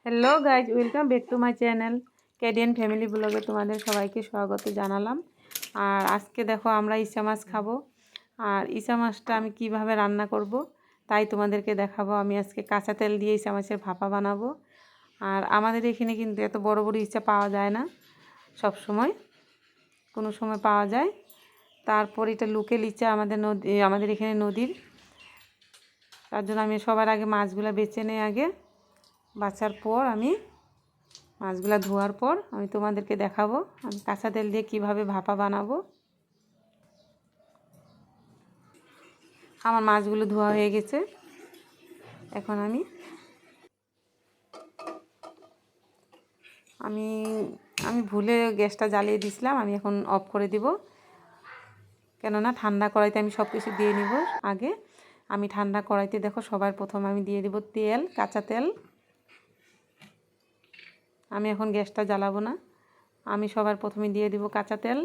Hello guys, welcome back to my channel ক্যাডিয়ান family ব্লগে তোমাদের সবাইকে স্বাগত জানালাম। আর আজকে দেখো আমরা ইচা মাছ খাবো। আর ইচা মাছটা আমি কিভাবে রান্না করব তাই তোমাদেরকে দেখাবো। আমি আজকে কাঁচা তেল দিয়ে ইচা মাছের ভাপা বানাবো। আর আমাদের এখানে কিন্তু এত বড় বড় ইচা পাওয়া যায় না, সব সময় কোনো সময় পাওয়া যায়। তারপর এটা লোকাল ইচা, আমাদের এখানে নদীর। তার জন্য আমি সবার আগে মাছগুলো বেছে নেই। আগে বাছার পর আমি মাছগুলো ধোয়ার পর আমি তোমাদেরকে দেখাবো আমি কাঁচা তেল দিয়ে কিভাবে ভাপা বানাবো। আমার মাছগুলো ধোয়া হয়ে গেছে। এখন আমি আমি আমি ভুলে গ্যাসটা জ্বালিয়ে দিয়েছিলাম। আমি এখন অফ করে দিব, কেননা ঠান্ডা কড়াইতে আমি সব কিছু দিয়ে নিব। আগে আমি ঠান্ডা কড়াইতে দেখো সবার প্রথম আমি দিয়ে দিব তেল, কাঁচা তেল। আমি এখন গ্যাসটা জ্বালাবো না, আমি সবার প্রথমে দিয়ে দিব কাঁচা তেল।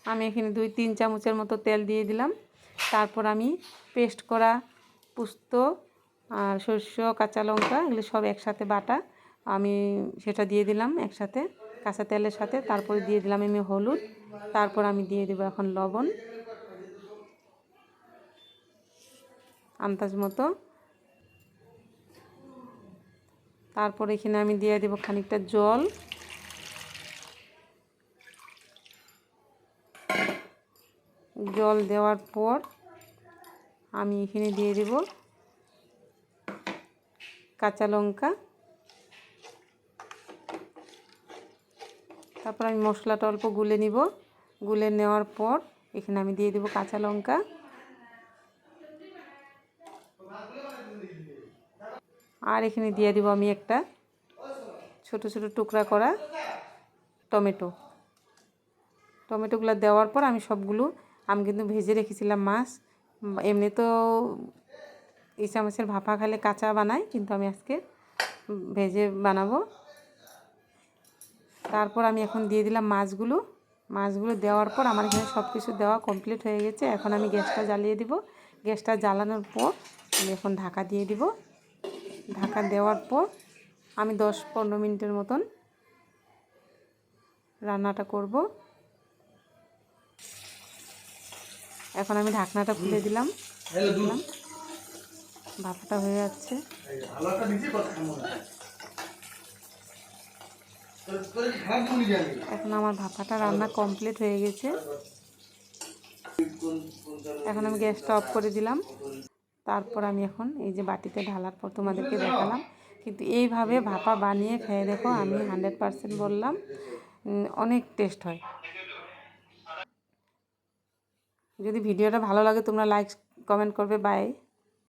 আমি এখানে 2-3 চামচের মতো তেল দিয়ে দিলাম। তারপর আমি পেস্ট করা পোস্ত আর সরষে, কাঁচা লঙ্কা এগুলো সব একসাথে বাটা আমি সেটা দিয়ে দিলাম একসাথে কাঁচা তেলের সাথে। তারপরে দিয়ে দিলাম আমি হলুদ। তারপর আমি দিয়ে দেবো এখন লবণ আন্দাজ মতো। তারপর এখানে আমি দিয়ে দেবো খানিকটা জল। জল দেওয়ার পর আমি এখানে দিয়ে দেব কাঁচা লঙ্কা। তারপর আমি মশলাটা অল্প গুলে নিব। গুলে নেওয়ার পর এখানে আমি দিয়ে দেব কাঁচা লঙ্কা। আর এখানে দিয়ে দেব আমি একটা ছোট ছোট টুকরা করা টমেটোগুলো দেওয়ার পর আমি আমি কিন্তু ভেজে রেখেছিলাম মাছ। এমনি তো ইচা মাছের ভাপা খেলে কাঁচা বানাই, কিন্তু আমি আজকে ভেজে বানাবো। তারপর আমি এখন দিয়ে দিলাম মাছগুলো দেওয়ার পর আমার এখানে সব কিছু দেওয়া কমপ্লিট হয়ে গেছে। এখন আমি গ্যাসটা জ্বালিয়ে দিব। গ্যাসটা জ্বালানোর পর আমি এখন ঢাকা দিয়ে দিব। ঢাকা দেওয়ার পর আমি 10-15 মিনিটের মতন রান্নাটা করব। এখন আমি ঢাকনাটা খুলে দিলাম। দেখলাম ভাপাটা হয়ে যাচ্ছে। এখন আমার ভাপাটা রান্না কমপ্লিট হয়ে গেছে। এখন আমি গ্যাসটা অফ করে দিলাম। তারপর আমি এখন এই যে বাটিতে ঢালার পর তোমাদেরকে দেখালাম। কিন্তু এইভাবে ভাপা বানিয়ে খেয়ে দেখো, আমি 100% বললাম, অনেক টেস্ট হয়। যদি ভিডিওটা ভালো লাগে তোমরা লাইক কমেন্ট করবে। বাই।